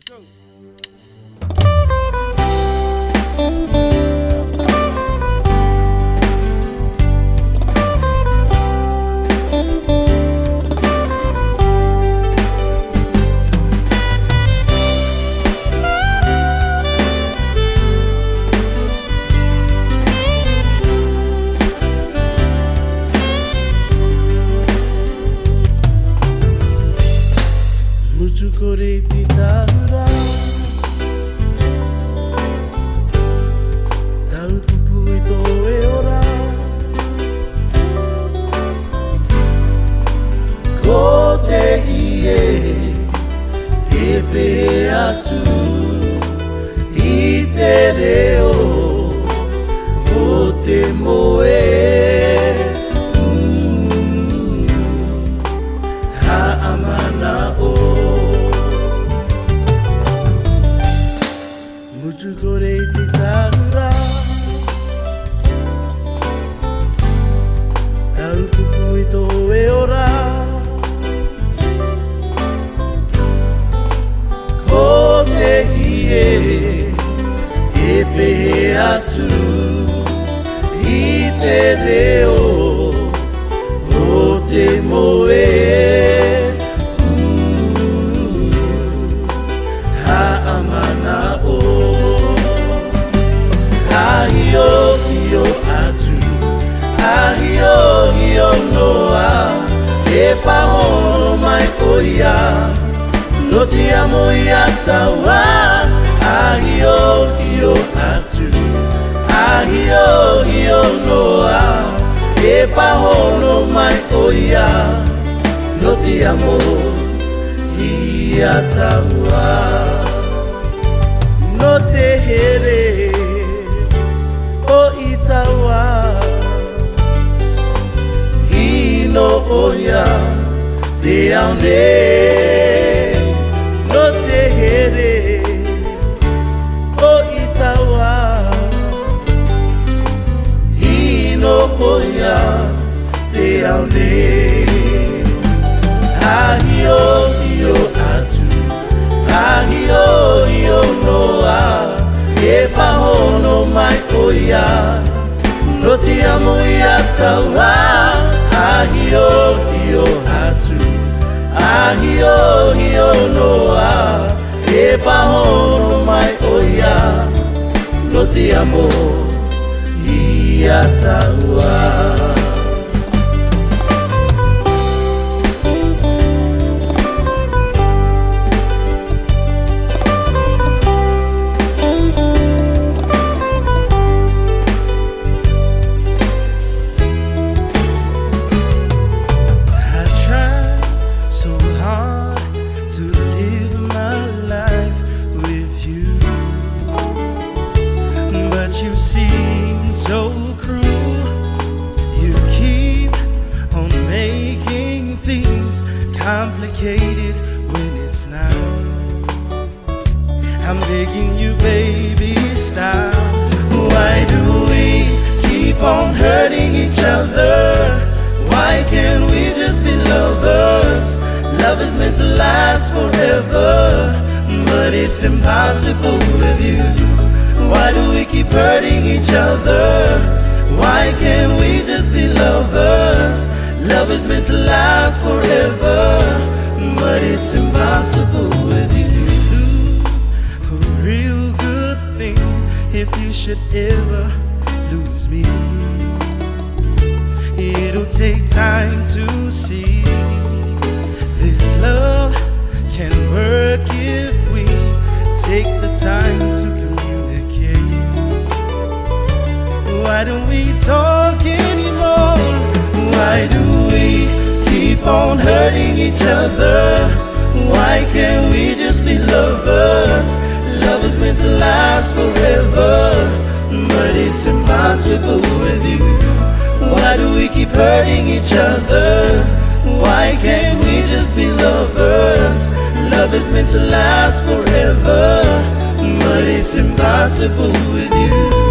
Go. मुझको रेती तारा tahu pupui to e ora ko te hie ke pe atu I te reo ko te moe ha amana o मुझको रेती तारा tahu pupui to e ora ko te hie e pehe atu I te reo o te moe ha amana o ahio hio atu ahio hio noa e pahono mai oia no te amo ia taua ahio hio atu ahio hio noa e pahono mai oia no te amo ia taua no te here o itawa hino oia te aune no te here o itawa hino oia te aune ahio hio atu ahio hio noa e pahono mai oia no te amo ia taua ahio hio atu ahio hio noa e pahono mai oia no te amo ia taua You seem so cruel. You keep on making things complicated when it's not. I'm begging you, baby, stop. Why do we keep on hurting each other? Why can't we just be lovers? Love is meant to last forever, but it's impossible with you. Why do we keep hurting each other? Why can't we just be lovers? Love is meant to last forever, but it's impossible with you. Lose a real good thing if you should ever lose me. It'll take time to see this love can work if we take the time to communicate. Why don't we talk anymore? Why do we keep on hurting each other? Why can't we just be lovers? Love is meant to last forever, but it's impossible with you. Why do we keep hurting each other? Why can't we just be lovers? Love is meant to last forever, but it's impossible with you.